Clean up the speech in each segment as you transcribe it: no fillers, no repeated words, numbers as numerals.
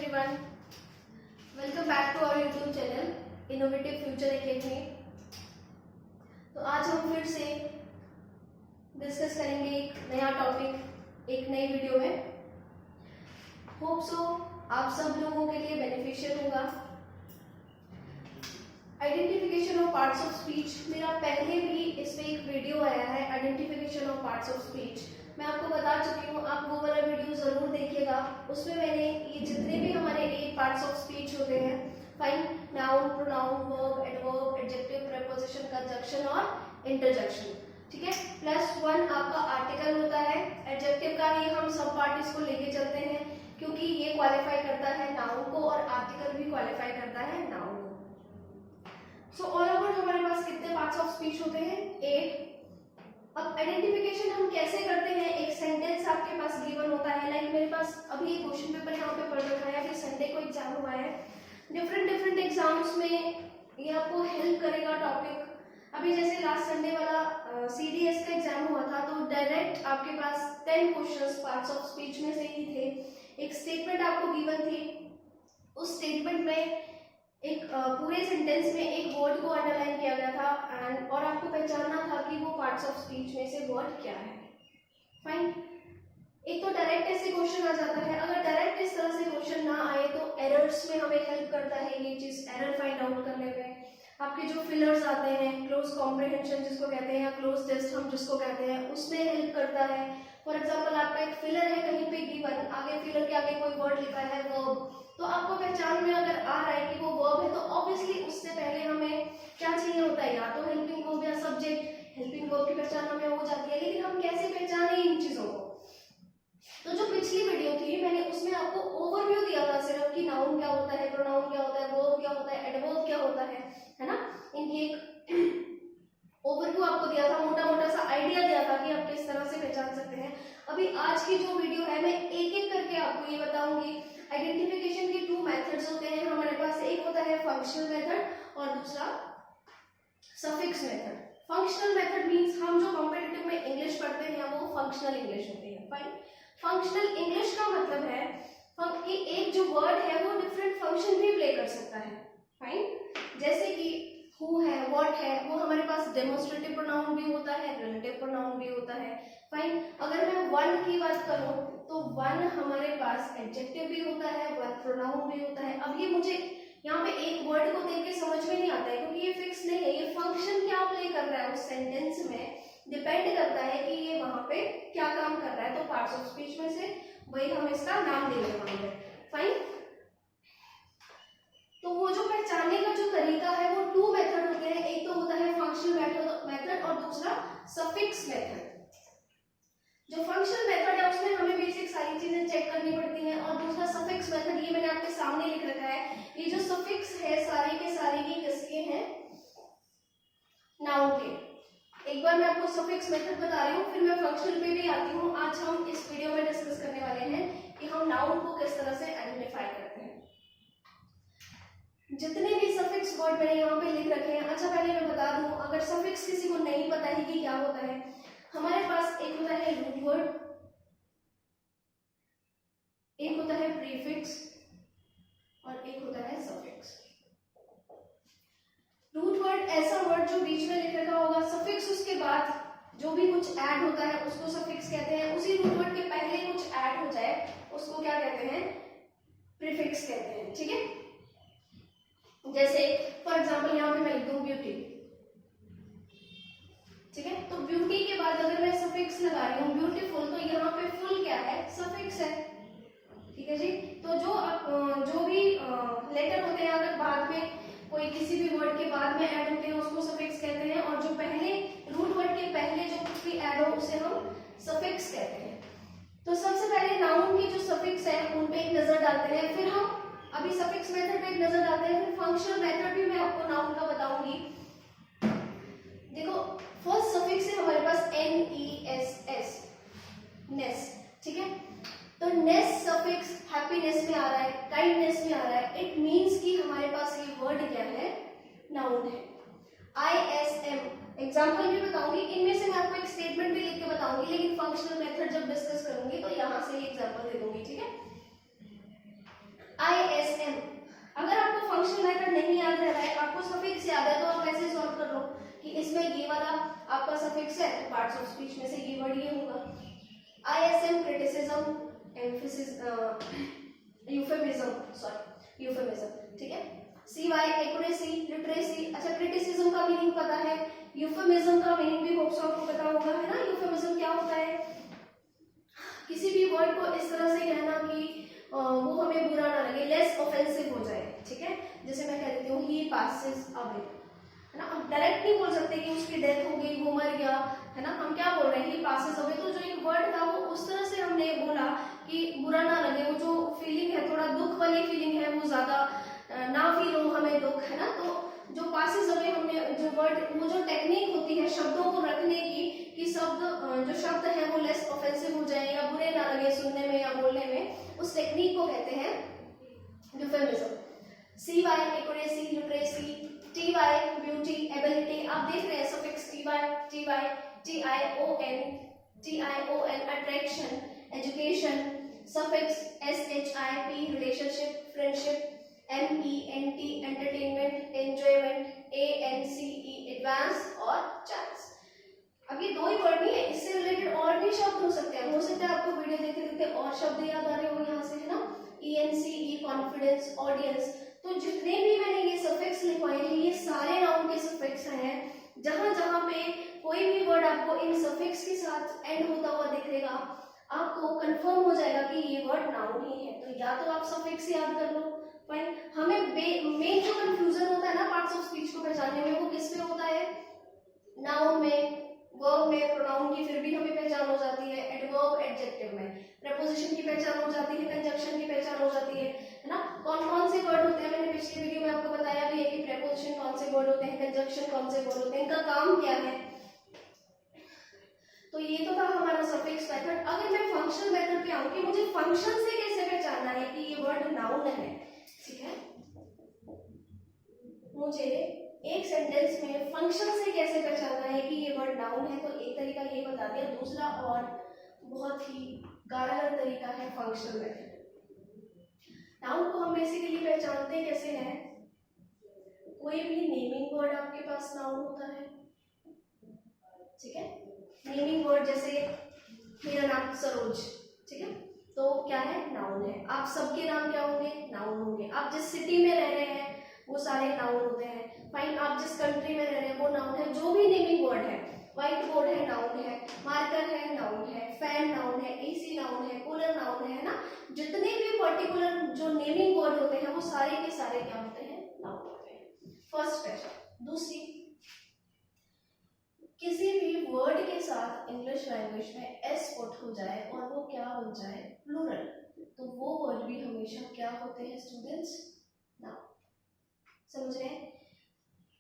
everyone. Welcome back to our YouTube channel Innovative Future Academy. तो आज हम फिर से डिस्कस करेंगे एक नया टॉपिक एक नई वीडियो में. होप सो आप सब लोगों के लिए बेनिफिशियल होगा. Identification of parts of speech, मेरा पहले भी इस पे एक वीडियो आया है identification of parts of speech. मैं आपको बता चुकी हूँ, आप वो वाला वीडियो जरूर देखिएगा. उसमें मैंने ये जितने भी हमारे 8 पार्ट्स ऑफ स्पीच होते हैं, fine, noun, pronoun, verb, adverb, adjective, preposition, conjunction और इंटरजेक्शन, ठीक है. +1 आपका आर्टिकल होता है. एडजेक्टिव का ही हम सब पार्ट इसको लेके चलते हैं क्योंकि ये क्वालिफाई करता है नाउन को और आर्टिकल भी क्वालिफाई करता है नाउन को. सो ऑल ओवर हमारे पास कितने पार्ट्स ऑफ स्पीच होते हैं? 8. अब आइडेंटिफिकेशन हम कैसे करते हैं? एक सेंटेंस आपके पास गिवन होता है, लाइक मेरे पास अभी एक क्वेश्चन पेपर यहाँ पे पढ़ रखा है, अभी संडे को एग्जाम हुआ है. डिफरेंट एग्जाम्स में ये आपको हेल्प करेगा टॉपिक. अभी जैसे लास्ट संडे वाला CDS का एग्जाम हुआ था, तो डायरेक्ट आपके पास 10 क्वेश्चंस पार्ट्स ऑफ स्पीच में से ही थे. एक स्टेटमेंट आपको गिवन थी, उस स्टेटमेंट में एक पूरे सेंटेंस में एक वर्ड को अंडरलाइन किया गया था एंड और आपको पहचानना था कि वो पार्ट्स ऑफ स्पीच में से वर्ड क्या है. फाइन. एक तो डायरेक्ट ऐसे क्वेश्चन आ जाता है. अगर डायरेक्ट इस तरह से क्वेश्चन ना आए तो एरर्स में हमें हेल्प करता है ये चीज, एरर फाइंड आउट करने में. आपके जो फिलर्स आते हैं, क्लोज कॉम्प्रिहेंशन जिसको कहते हैं या क्लोज टेस्ट हम जिसको कहते हैं, उसमें हेल्प करता है. फॉर एग्जाम्पल आपका एक फिलर है कहीं पे गिवन, आगे फिलर के आगे कोई वर्ड लिखा है वर्ब, तो आपको पहचान में अगर आ रहा है कि वो वर्ब है तो ऑब्वियसली उससे पहले हमें क्या चाहिए होता है, या तो हेल्पिंग वर्ब या सब्जेक्ट. हेल्पिंग वर्ब की पहचान हमें हो जाती है, लेकिन हम कैसे पहचाने इन चीजों को? तो जो पिछली वीडियो थी मैंने उसमें आपको ओवरव्यू दिया था सिर्फ कि नाउन क्या होता है, प्रोनाउन क्या होता है, वर्ब क्या होता है, एडवर्ब क्या होता है ना. इनकी एक ओवरव्यू आपको दिया था, मोटा सा आइडिया दिया था कि आप किस तरह से पहचान सकते हैं. अभी आज की जो वीडियो है मैं एक एक करके आपको ये बताऊंगी. आइडेंटिफिकेशन के 2 मेथड्स होते हैं हमारे पास. एक होता है फंक्शनल मेथड और दूसरा suffix method. Functional method means हम जो कॉम्पिटिटिव में इंग्लिश पढ़ते हैं वो फंक्शनल इंग्लिश होती है. फाइन. फंक्शनल इंग्लिश का मतलब है कि एक जो वर्ड है वो डिफरेंट फंक्शन भी प्ले कर सकता है. फाइन. जैसे कि हु है, व्हाट है, वो हमारे पास डेमोन्स्ट्रेटिव प्रोनाउन भी होता है, रिलेटिव प्रोनाउन भी होता है. फाइन. अगर मैं वन की बात करूं तो वन हमारे पास एडजेक्टिव भी होता है, वन प्रोनाउन भी होता है. अब ये मुझे यहाँ पे एक वर्ड को देख के समझ में नहीं आता है क्योंकि ये फिक्स नहीं है. ये फंक्शन क्या प्ले कर रहा है उस सेंटेंस में डिपेंड करता है कि ये वहां पे क्या काम कर रहा है. तो पार्ट्स ऑफ स्पीच में से वही हम इसका नाम दे रहे हैं. फाइन. तो वो जो पहचानने का जो तरीका है वो 2 मेथड होते हैं. एक तो होता है फंक्शनल मेथड और दूसरा सफिक्स मेथड. जो फंक्शनल मेथड है उसमें हमें बेसिक सारी चीजें चेक करनी पड़ती हैं और दूसरा सफिक्स मेथड, ये मैंने आपके सामने लिख रखा है. ये जो सफिक्स है सारे के सारे ये किसके हैं? नाउन के. एक बार मैं आपको सफिक्स मेथड बता रही हूँ, फिर मैं फंक्शनल पे भी आती हूँ. आज हम इस वीडियो में डिस्कस करने वाले हैं कि हम नाउन को किस तरह से आइडेंटिफाई करते हैं. जितने भी सफिक्स वर्ड मैंने यहाँ पे लिख रखे हैं, अच्छा पहले मैं बता दूं, अगर सफिक्स किसी को नहीं पता है कि क्या होता है, हमारे पास एक होता है रूट वर्ड, एक होता है प्रीफिक्स और एक होता है सफिक्स. रूट वर्ड ऐसा वर्ड जो बीच में लिख रखा होगा, सफिक्स उसके बाद जो भी कुछ ऐड होता है उसको सफिक्स कहते हैं. उसी रूट वर्ड के पहले कुछ ऐड हो जाए उसको क्या कहते हैं? प्रीफिक्स कहते हैं. ठीक है. जैसे फॉर एग्जाम्पल यहाँ पे मैं लिख दूं ब्यूटी. ठीक है. तो ब्यूटी के बाद अगर मैं सफिक्स लगा रही हूँ ब्यूटीफुल, तो यहाँ पे फुल क्या है? सफिक्स है. ठीक है जी. तो जो भी लेटर होते हैं अगर बाद में कोई किसी भी वर्ड के बाद में ऐड होते हैं उसको सफिक्स कहते हैं, और जो पहले रूट वर्ड के पहले जो कुछ भी ऐड हो उसे हम सफिक्स कहते हैं. तो सबसे पहले नाउन की जो सफिक्स है उन पे एक नजर डालते हैं, फिर हम अभी सफिक्स मेथड पे एक नजर डालते हैं, फिर फंक्शनल मेथड भी मैं आपको नाउन का बताऊंगी. देखो फर्स्ट सफिक्स है हमारे पास NESS, नेस. ठीक है. तो नेस सफिक्स हैप्पीनेस में आ रहा है, काइंडनेस में आ रहा है. इट मींस कि हमारे पास ये वर्ड क्या है? नाउन है. ISM एग्जांपल भी बताऊंगी, इनमें से मैं आपको एक स्टेटमेंट भी लिख के बताऊंगी, लेकिन फंक्शनल मेथड जब डिस्कस करूंगी तो यहां से एग्जांपल दे दूंगी. ठीक है. वर्ड नहीं याद रह रहा है, आपको सफिक्स याद है, तो आप ऐसे सॉल्व कर लो कि इसमें ये वाला आपका सफिक्स है तो पार्ट्स ऑफ स्पीच में से ये वर्ड ये होगा। ISM criticism, emphasis, euphemism, sorry euphemism, ठीक है। CY accuracy, literacy. अच्छा, क्रिटिसिज्म का मीनिंग पता है, यूफेमिज्म का मीनिंग भी होप्स आपको पता होगा, है ना। यूफेमिज्म क्या होता है, किसी भी वर्ड को इस तरह से कहना कि वो हमें बुरा ना लगे, लेस ऑफेंसिव हो जाए, ठीक है। जैसे मैं कह देती हूँ ही पासेस अवे, है ना। हम डायरेक्ट नहीं बोल सकते कि उसकी डेथ हो गई, वो मर गया, है ना। हम क्या बोल रहे हैं, ही पासेस अवे। तो जो एक वर्ड था वो उस तरह से हमने बोला कि बुरा ना लगे, वो जो फीलिंग है, थोड़ा दुख वाली फीलिंग है, वो ज्यादा ना फील हो हमें दुख, है ना। तो जो पासेस अवे हमने जो वर्ड, वो जो टेक्निक होती है शब्दों को रखने की, कि शब्द जो शब्द है वो लेस ऑफेंसिव हो जाए या बुरे ना लगे सुनने में या बोलने में, उस टेक्निक को कहते हैं euphemism. CY accuracy, literacy. TY beauty, ability. आप देख रहे हैं suffix TY, TION attraction, education. Suffix SHIP relationship, friendship. MENT entertainment, enjoyment. ANCE advance और चांस। अब ये दो ही वर्ड नहीं है, इससे रिलेटेड और भी शब्द हो सकते हैं। हो सकता है आपको वीडियो देखते देखते और शब्द याद आ रहे हो यहाँ से, है ना। ENCE confidence, audience. तो जितने भी मैंने ये सफिक्स लिखवाए हैं, ये सारे नाउन के सफिक्स हैं। जहां जहां पे कोई भी वर्ड आपको इन सफिक्स के साथ एंड होता हुआ दिखेगा, आपको कंफर्म हो जाएगा कि ये वर्ड नाउन ही है। तो या तो आप सफिक्स याद कर लो, फाइन। हमें मेन जो कंफ्यूजन होता है ना पार्ट्स ऑफ स्पीच को पहचानने में, वो किस में होता है, नाउन में, वर्ब में, प्रोनाउन की फिर भी हमें पहचान हो जाती है, एडवर्ब, एडजेक्टिव में, प्रीपोजिशन की पहचान हो जाती है, कंजंक्शन की पहचान हो जाती है ना। कौन कौन से वर्ड होते हैं, मैंने पिछले वीडियो में आपको बताया भी है कि प्रीपोजिशन कौन से वर्ड होते हैं, कंजंक्शन कौन से वर्ड होते हैं, इनका काम क्या है। तो ये तो था हमारा सफिक्स मेथड। अगर मैं फंक्शनल मेथड पे आऊं कि मुझे फंक्शन से कैसे पहचानना है कि ये वर्ड नाउन है, ठीक है। मुझे एक सेंटेंस में फंक्शन से कैसे पहचानना है कि ये वर्ड नाउन है, तो एक तरीका ये बता दिया। दूसरा और बहुत ही गाढ़ा तरीका है फंक्शनल मेथड। नाउन को हम बेसिकली पहचानते कैसे हैं, कोई भी नेमिंग वर्ड आपके पास नाउन होता है, ठीक है। नेमिंग वर्ड जैसे मेरा नाम सरोज, ठीक है, तो क्या है, नाउन है। आप सबके नाम क्या होंगे, नाउन होंगे। आप जिस सिटी में रह रहे हैं वो सारे नाउन होते हैं, फाइन। आप जिस कंट्री में रह रहे हैं वो नाउन है। जो भी नेमिंग वर्ड है, व्हाइट बोर्ड है नाउन है, मार्कर है नाउन है, फैन नाउन है, AC नाउन है, कूलर नाउन है ना। जितने भी पर्टिकुलर जो नेमिंग वर्ड होते हैं वो सारे के सारे क्या होते हैं, नाउन होते हैं। फर्स्ट पहचान। दूसरी, किसी भी वर्ड के साथ इंग्लिश लैंग्वेज में S पुट हो जाए और वो क्या बन जाए, प्लूरल, तो वो वर्ड भी हमेशा क्या होते हैं स्टूडेंट्स, नाउन। समझ रहे हैं,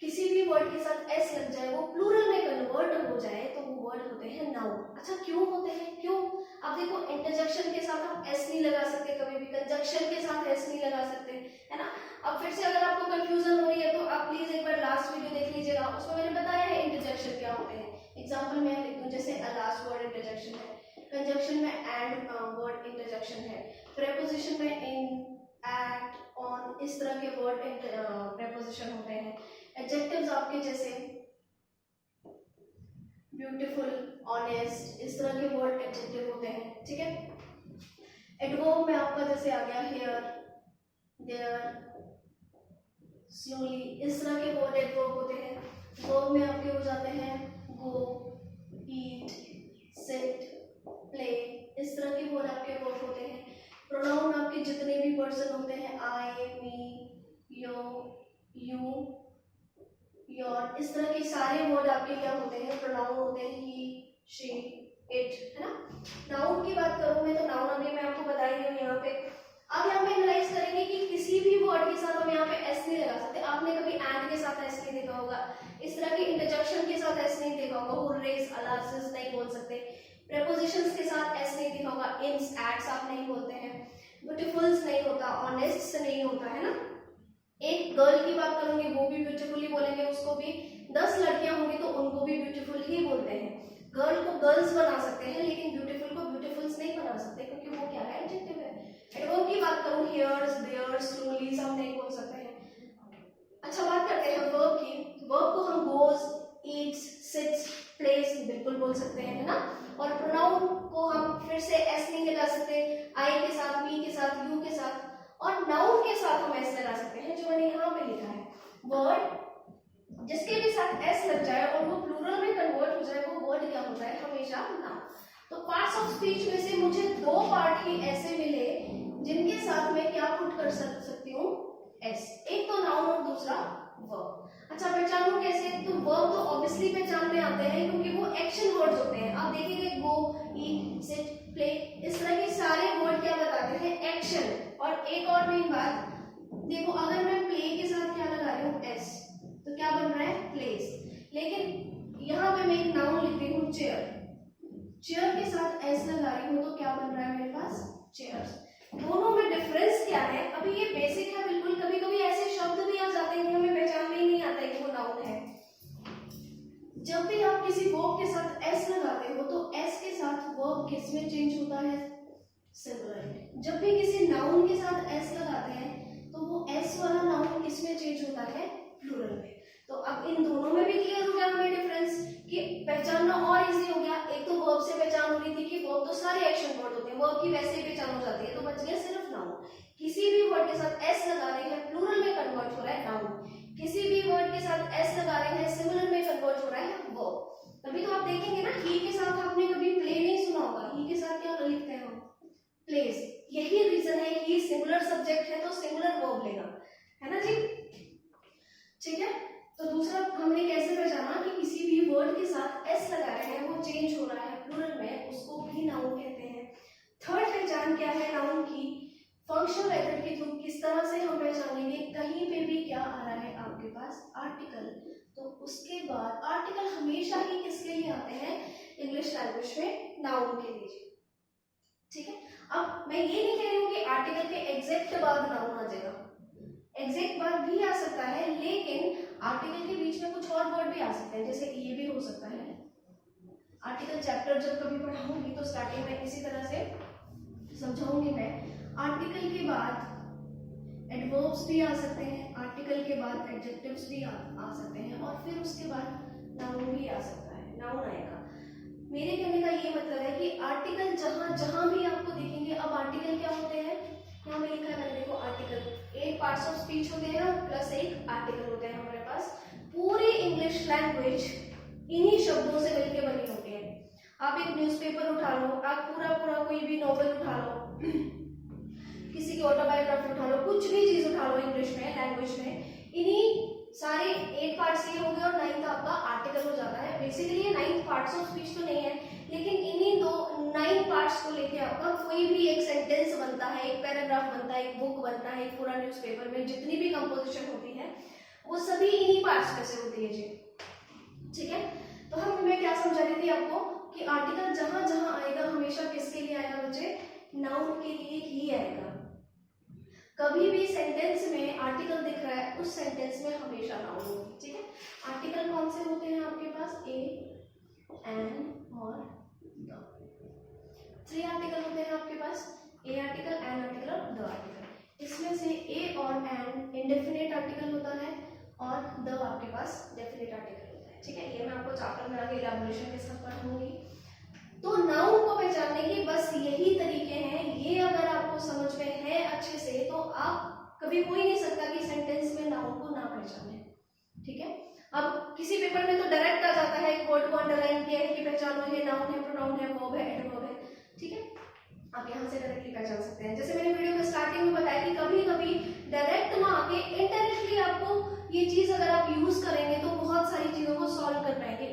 किसी भी वर्ड के साथ S लग जाए, वो प्लूरल में कन्वर्ट हो जाए, तो वो वर्ड होते हैं नाउन। अच्छा, क्यों होते हैं, क्यों? आप देखो, इंटरजेक्शन के साथ आप S नहीं लगा सकते कभी भी, कंजंक्शन के साथ S नहीं लगा सकते, है ना। अब फिर से अगर आपको कंफ्यूजन हो रही है तो आप प्लीज एक बार लास्ट वीडियो देख लीजिएगा, उसमें मैंने बताया है इंटरजेक्शन क्या होते हैं। एग्जाम्पल मैं लिख दूं, जैसे लास्ट वर्ड इंटरजेक्शन है, कंजंक्शन में एंड वर्ड इंटरजेक्शन है, प्रीपोजिशन में इन, एट, ऑन, इस तरह के वर्ड प्रीपोजिशन होते हैं। एडजेक्टिव्स आपके जैसे ब्यूटीफुल, ऑनेस्ट, इस तरह के वर्ड एडजेक्टिव होते हैं, ठीक है। एडवर्ब में आपका जैसे आ गया हियर, देयर, स्लोली, इस तरह के वर्ड एडवर्ब होते हैं। वर्ब में आपके हो जाते हैं गो, ईट, सिट, प्ले, इस तरह के वर्ड आपके वर्ब होते हैं। प्रोनाउन आपके जितने भी पर्सन होते हैं, आई, मी, यो, यू, योर, इस तरह के सारे वर्ड आपके क्या होते हैं, प्रोनाउन होते हैं, ही, शी, इट, है ना। नाउन की बात करूं मैं, तो नाउन अभी मैं आपको बता रही हूँ यहाँ पे। अब यहाँ पे एनालाइज करेंगे कि किसी भी वर्ड के साथ हम यहाँ पे S नहीं लगा सकते। आपने कभी एंड के साथ S नहीं देखा होगा, इस तरह के इंटरजेक्शन के साथ S नहीं देखा होगा, हुर्रेस, अलासिस नहीं बोल सकते, प्रीपोजिशंस के साथ S नहीं देखा होगा, इन्स, एट्स आप नहीं बोलते हैं, ब्यूटीफुल्स नहीं होता, ऑनेस्ट नहीं होता, है ना। एक गर्ल की बात करूंगी, वो भी ब्यूटीफुल ही बोलेंगे, उसको भी 10 लड़कियां होंगी तो उनको भी ब्यूटीफुल ही बोलते हैं। गर्ल को गर्ल्स बना सकते हैं लेकिन ब्यूटीफुल को ब्यूटीफुल्स नहीं बना सकते, क्योंकि वो क्या है, एडजेक्टिव है। एडवर्ब की बात करूं, हियर्स, देयर्स, स्लोली, सब नहीं बोल सकते हैं। और प्रोनाउन को हम फिर से एस नहीं लगा सकते, आई के साथ, मी के साथ, यू के साथ, और नाउन के साथ हम एस लगा सकते हैं, जो मैंने यहाँ पे लिखा है। वर्ड जिसके भी साथ एस लग जाए और वो प्लूरल में कन्वर्ट हो जाए, वो वर्ड क्या होता है? हमेशा नाउन। तो पार्ट्स ऑफ स्पीच में से मुझे दो पार्ट ही ऐसे मिले जिनके साथ मैं क्या पुट कर सकती हूँ? एस। एक तो नाउन और दूसरा वर्ब। अच्छा, पहचानूं कैसे? तो वर्ब तो ऑब्वियसली पहचान में आते हैं क्योंकि वो एक्शन वर्ड्स होते हैं। आप देखेंगे गो, ईट, सिट, प्ले, इस तरह के सारे वर्ड क्या बताते हैं? एक्शन। और एक और मेन बात देखो, अगर मैं प्ले के साथ क्या लगा रही हूँ? एस, तो क्या बन रहा है? प्लेस। लेकिन यहाँ पे मैं एक नाउन लिख रही हूँ चेयर, चेयर के साथ एस लगा रही हूँ तो क्या बन रहा है मेरे पास? चेयर्स। दोनों में डिफरेंस क्या है? अभी ये बेसिक है बिल्कुल, कभी कभी ऐसे शब्द भी आ जाते हैं कि हमें पहचान में ही नहीं आता है कि वो नाउन है। जब भी आप किसी वर्ब के साथ एस लगाते हो तो एस के साथ वर्ब किस में चेंज होता है? सिंगुलर में। जब भी किसी नाउन के साथ एस लगाते हैं तो वो एस वाला नाउन किस में चेंज होता है? प्लूरल में। तो अब इन दोनों में भी क्लियर हो गया हमें डिफरेंस, कि पहचानना और इजी हो गया। एक तो वर्ब से पहचान हो रही थी कि वर्ब तो सारे एक्शन वर्ड होते हैं, वर्ब की वैसे ही पहचान हो जाती है, तो बच गया सिर्फ नाउन। किसी भी वर्ड के साथ एस लगा रहे हैं, प्लूरल में कन्वर्ट हो रहा है नाउन। किसी भी वर्ड के साथ एस लगा रहे हैं, सिंगुलर में कन्वर्ट हो रहा है वर्ब। तभी तो आप देखेंगे ना, ही के साथ आपने कभी प्ले नहीं सुना होगा, ही के साथ क्या लिखते हैं हम? प्लेस। यही रीजन है, ही सिंगुलर सब्जेक्ट है तो सिंगुलर वर्ब लेगा, है ना जी? ठीक है। तो दूसरा हमने कैसे पहचाना कि किसी भी वर्ड के साथ एस लगा रहे हैं, वो चेंज हो रहा है प्लूरल में, उसको भी नाउन कहते हैं। थर्ड पहचान क्या है नाउन की? फंक्शनल मेथड के थ्रू किस तरह से हम पहचानेंगे? कहीं पे भी क्या आ रहा है आपके पास? आर्टिकल। तो उसके बाद आर्टिकल हमेशा ही किसके लिए आते हैं? इंग्लिश लैंग्वेज में नाउन के लिए। ठीक है। अब मैं ये नहीं कह रही हूँ कि आर्टिकल के एग्जैक्ट बाद नाउन आ जाएगा, एग्जैक्ट बाद भी आ सकता है, लेकिन आर्टिकल के बीच में कुछ और वर्ड भी आ सकते हैं, जैसे ये भी हो सकता है। आर्टिकल चैप्टर जब कभी पढ़ाऊंगी तो स्टार्टिंग में इसी तरह से समझाऊंगी मैं। आर्टिकल के बाद एडवर्ब्स भी आ सकते हैं, आर्टिकल के बाद एडजेक्टिव्स भी आ सकते हैं, और फिर उसके बाद नाउन भी आ सकता है, नाउन आएगा। मेरे कहने का ये मतलब है कि आर्टिकल जहां जहां भी आपको दिखेंगे, अब आर्टिकल क्या होते हैं? यहाँ में लिखा है मैंने, देखो आर्टिकल 8 पार्ट्स ऑफ स्पीच होते हैं प्लस एक आर्टिकल होते हैं हमारे पास। पूरी इंग्लिश लैंग्वेज इन्हीं शब्दों से मिलकर बनी होती है। आप एक न्यूज़पेपर उठा लो, आप पूरा कोई भी नॉवेल उठा लो, किसी की ऑटोबायोग्राफी उठा लो, कुछ भी चीज उठा लो इंग्लिश में, लैंग्वेज में, इन्हीं सारे 8 पार्ट्स ये हो गए और 9th आपका आर्टिकल हो जाता है। बेसिकली ये 9th पार्ट्स ऑफ स्पीच तो नहीं है, लेकिन इन्हीं 9 पार्ट्स को लेके आपका कोई भी एक सेंटेंस बनता है, एक पैराग्राफ बनता है, एक बुक बनता है, एक पूरा न्यूज़पेपर में जितनी भी कंपोजिशन होती है वो सभी इन्हीं पार्ट्स में से होती है जी। ठीक है। तो मैं क्या समझा रही थी आपको कि आर्टिकल जहां जहां आएगा हमेशा किसके लिए आएगा बच्चे? नाउन के लिए ही आएगा। कभी भी सेंटेंस में आर्टिकल दिख रहा है, उस सेंटेंस में हमेशा नाउन होगी। ठीक है। आर्टिकल कौन से होते हैं आपके पास? ए, एन और द। 3 आर्टिकल होते हैं आपके पास, ए आर्टिकल, एन आर्टिकल और द आर्टिकल। इसमें से ए और एन इंडेफिनिट आर्टिकल होता है और द आपके पास डेफिनिट आर्टिकल होता है। ठीक है। ये मैं आपको चैप्टर में आगे इलैबोरेशन के साथ पढ़ाऊंगी। तो नाउन को पहचानने के बस यही तरीके हैं। ये अगर आपको समझ में है अच्छे से तो आप कभी हो ही नहीं सकता कि सेंटेंस में नाउन को ना पहचाने। ठीक है। अब किसी पेपर में तो डायरेक्ट आ जाता है, एक वर्ड को अंडरलाइन किया है कि पहचानो ये नाउन है, प्रोनाउन है, वर्ब है, एडवर्ब है। ठीक है। आप यहाँ से डायरेक्टली पहचान सकते हैं। जैसे मैंने वीडियो में स्टार्टिंग में बताया कि कभी कभी डायरेक्ट ना आके इनडायरेक्टली आपको ये चीज अगर आप यूज करेंगे तो बहुत सारी चीजों को सॉल्व कर पाएंगे।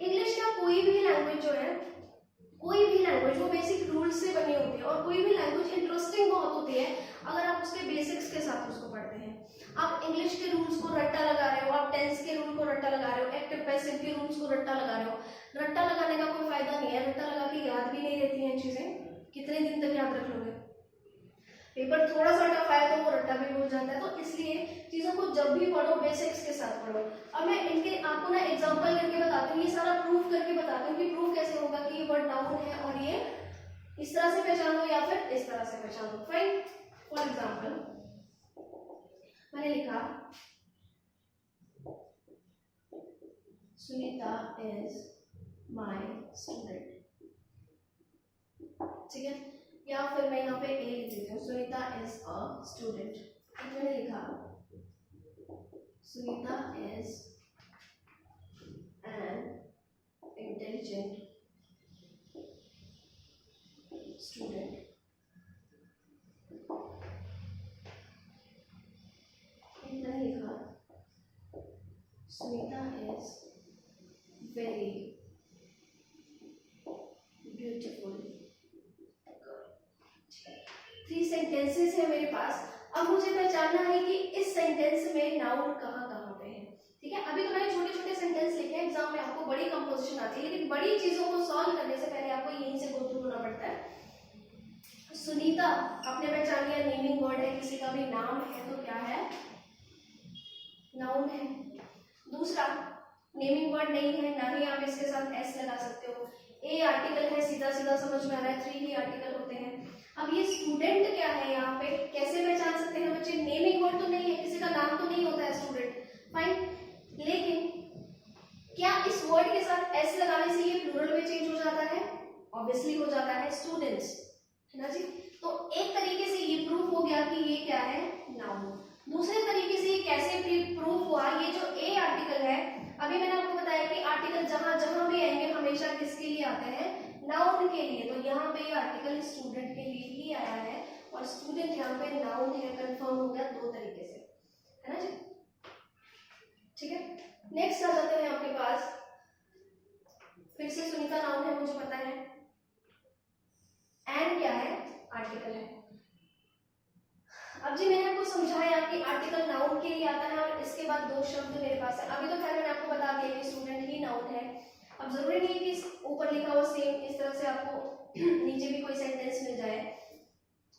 इंग्लिश का कोई भी लैंग्वेज जो है, कोई भी लैंग्वेज वो बेसिक रूल्स से बनी होती है, और कोई भी लैंग्वेज इंटरेस्टिंग बहुत होती है अगर आप उसके बेसिक्स के साथ उसको पढ़ते हैं। आप इंग्लिश के रूल्स को रट्टा लगा रहे हो, आप टेंस के रूल को रट्टा लगा रहे हो, एक्टिव पैसिव के रूल्स को रट्टा लगा रहे हो। रट्टा लगाने का कोई फायदा नहीं है, रट्टा लगा के याद भी नहीं रहती हैं चीजें, कितने दिन तक याद रख लोगे? पेपर थोड़ा सा टफ आया तो वो रट्टा भी भूल जाता है। तो इसलिए चीजों को जब भी पढ़ो बेसिक्स के साथ पढ़ो। अब मैं इनके आपको ना एग्जांपल करके बताती हूँ, ये सारा प्रूफ करके बताती हूँ कि प्रूफ कैसे होगा कि ये वर्ड नाउन है और ये इस तरह से पहचानो या फिर इस तरह से पहचानो। फाइन। फॉर एग्जाम्पल मैंने लिखा सुनीता इज माय स्टूडेंट, ठीक है। या फिर मैं यहाँ पे ए लिख देती हूँ, सुनीता इज अ स्टूडेंट। मैंने लिखा Sunita is an intelligent student. मैंने लिखा Sunita is very beautiful. 3 sentences है मेरे पास। अब मुझे पहचानना है कि इस सेंटेंस में नाउन कहाँ कहाँ पे है, ठीक है। अभी तो मैंने छोटे छोटे सेंटेंस लिखे हैं, एग्जाम में आपको बड़ी कंपोजिशन आती है, लेकिन बड़ी चीजों को सॉल्व करने से पहले आपको यहीं से गो थ्रू होना पड़ता है। सुनीता आपने पहचान लिया, नेमिंग वर्ड है, किसी का भी नाम है तो क्या है, नाउन है। दूसरा, नेमिंग वर्ड नहीं है, ना ही आप इसके साथ एस लगा सकते हो। ए आर्टिकल है, सीधा सीधा समझ में आ रहा है, 3 ही आर्टिकल होते हैं। अब ये स्टूडेंट क्या है, यहाँ पे कैसे पहचान सकते हैं बच्चे, नेमिंग वर्ड तो नहीं है, किसी का नाम तो नहीं होता है स्टूडेंट, फाइन। लेकिन क्या इस वर्ड के साथ एस लगाने से ये प्लूरल में चेंज हो जाता है, ऑब्वियसली हो जाता है, स्टूडेंट्स, है ना जी। तो एक तरीके से ये प्रूफ हो गया कि ये क्या है, नाउन। दूसरे तरीके से ये कैसे प्रूफ हुआ, ये जो ए आर्टिकल है, अभी मैंने आपको बताया कि आर्टिकल जहां जहां भी आएंगे हमेशा किसके लिए आते हैं, नाउन के लिए। तो यहाँ पे ये आर्टिकल स्टूडेंट के लिए ही आया है, और स्टूडेंट यहाँ पे नाउन है, कंफर्म हो गया 2 तरीके से, है ना जी, ठीक है। नेक्स्ट आ जाते हैं आपके पास, फिर से सुनीता नाउन है, मुझे पता है। एंड क्या है, आर्टिकल है। अब जी मैंने आपको समझाया कि आर्टिकल नाउन के लिए आता है, और इसके बाद 2 शब्द मेरे पास है। अभी तो खैर मैंने आपको बता दिया कि स्टूडेंट ही नाउन है। अब जरूरी नहीं है कि ऊपर लिखा हुआ सेम इस तरह से आपको नीचे भी कोई सेंटेंस मिल जाए।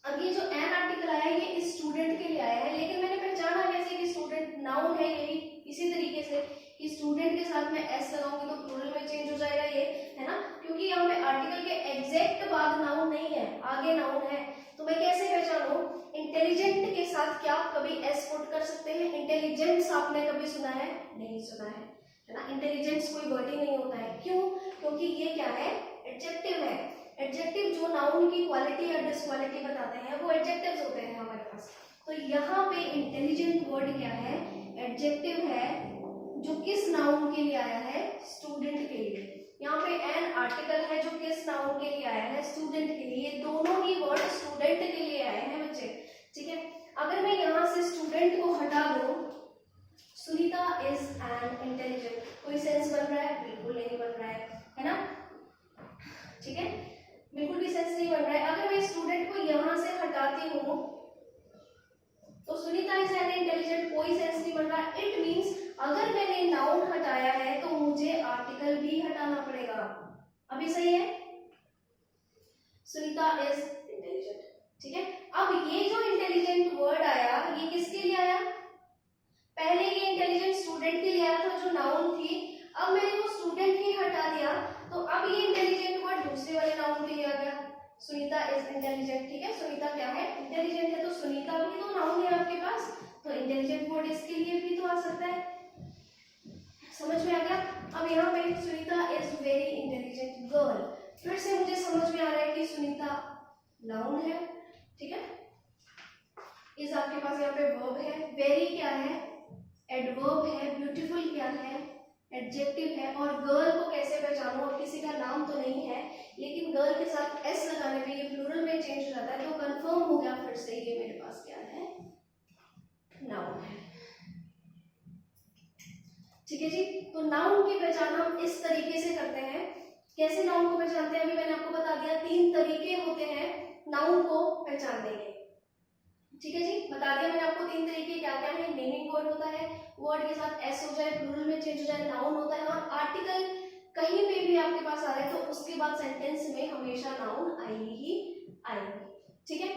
अब ये जो एन आर्टिकल आया है ये स्टूडेंट के लिए आया है, लेकिन मैंने पहचाना कैसे कि स्टूडेंट नाउन है, यही इसी तरीके से कि स्टूडेंट के साथ में एस लगाऊंगी तो प्लूरल में चेंज हो जाएगा, ये है ना, क्योंकि यहाँ पे आर्टिकल के एग्जैक्ट बाद नाउन नहीं है, आगे नाउन है। तो मैं कैसे पहचानूं, इंटेलिजेंट के साथ क्या आप कभी एस पुट कर सकते हैं, इंटेलिजेंस आपने कभी सुना है, नहीं सुना है ना। इंटेलिजेंस कोई वर्ड ही नहीं होता है, क्यों, क्योंकि ये क्या है, एडजेक्टिव है। एडजेक्टिव जो नाउन की क्वालिटी या डिसक्वालिटी बताते हैं वो एडजेक्टिव्स होते हैं हमारे पास। तो यहाँ पे इंटेलिजेंट वर्ड क्या है, एडजेक्टिव है, जो किस नाउन के लिए आया है, स्टूडेंट के लिए। यहाँ पे एन आर्टिकल है जो किस नाउन के लिए आया है, स्टूडेंट के लिए। ये दोनों ही वर्ड स्टूडेंट के लिए आए हैं बच्चे, ठीक है। अगर मैं यहाँ से स्टूडेंट को हटा दूं, सुनीता इज एन इंटेलिजेंट, कोई सेंस बन रहा है, बिल्कुल नहीं बन रहा है ना, ठीक है, बिल्कुल भी सेंस नहीं बन रहा है। अगर मैं स्टूडेंट को यहाँ से हटाती हूँ तो सुनीता इज एन इंटेलिजेंट, कोई सेंस नहीं बन रहा। इट मींस अगर मैंने नाउन हटाया है तो मुझे आर्टिकल भी हटाना पड़ेगा। अभी सही है, सुनीता इज इंटेलिजेंट, ठीक है। अब ये जो इंटेलिजेंट वर्ड आया ये किसके लिए आया, पहले ये इंटेलिजेंट स्टूडेंट के लिए आया था जो नाउन थी, अब मैंने वो स्टूडेंट ही हटा दिया, तो अब ये इंटेलिजेंट वर्ड दूसरे वाले नाउन के लिए आ गया, सुनीता इज इंटेलिजेंट, ठीक है। सुनीता क्या है, इंटेलिजेंट है, तो सुनीता भी तो नाउन है आपके पास, तो इंटेलिजेंट वर्ड इसके लिए भी तो आ सकता है, समझ में आ गया। अब यहाँ पे Sunita is very intelligent girl, फिर से मुझे समझ में आ रहा है कि सुनीता नाउन है, ठीक है। इज आपके पास यहाँ पे वर्ब है, वेरी क्या है, एडवर्ब है, ब्यूटीफुल क्या है, एडजेक्टिव है, और गर्ल को कैसे पहचानो, और किसी का नाम तो नहीं है, लेकिन गर्ल के साथ एस लगाने पे ये प्लूरल में चेंज हो जाता है, तो कंफर्म हो गया फिर से ये मेरे पास क्या है, नाउन है, ठीक है जी। तो नाउन की पहचान हम इस तरीके से करते हैं। कैसे नाउन को पहचानते हैं, अभी मैंने आपको बता दिया, 3 तरीके होते हैं नाउन को पहचानने के, ठीक है जी, बता दिया मैंने आपको 3 तरीके क्या क्या है। नेमिंग वर्ड होता है, वर्ड के साथ एस हो जाए, प्लूरल में चेंज हो जाए, नाउन होता है, और आर्टिकल कहीं पे भी आपके पास आ रहा है तो उसके बाद सेंटेंस में हमेशा नाउन आएगी ही आएगी, ठीक है।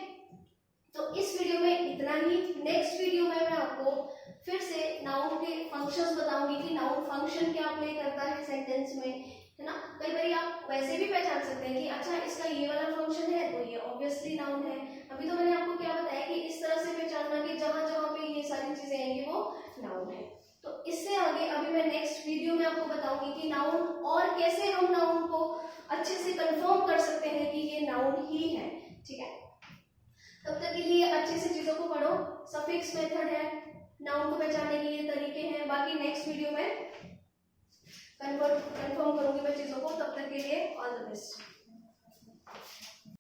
तो इस वीडियो में इतना ही। नेक्स्ट वीडियो में मैं आपको फिर से नाउन के फंक्शंस बताऊंगी कि नाउन फंक्शन क्या प्ले करता है सेंटेंस में, है ना। कई बार आप वैसे भी पहचान सकते हैं कि अच्छा इसका ये वाला फंक्शन है तो ये ऑब्वियसली नाउन है। अभी तो मैंने आपको क्या बताया कि इस तरह से पहचानना कि जहां जहां पे ये सारी चीजें आएंगी वो नाउन है। तो इससे आगे अभी मैं नेक्स्ट वीडियो में आपको बताऊंगी बताऊंगी कि नाउन और कैसे हम नाउन को अच्छे से कंफर्म कर सकते हैं कि ये नाउन ही है। ठीक है, तब तक के लिए अच्छे से चीजों को पढ़ो। सफिक्स मेथड है, नाउन को पहचानने के लिए तरीके हैं। बाकी नेक्स्ट वीडियो में कंफर्म करूंगी मैं चीजों को। तब तक के लिए ऑल द बेस्ट।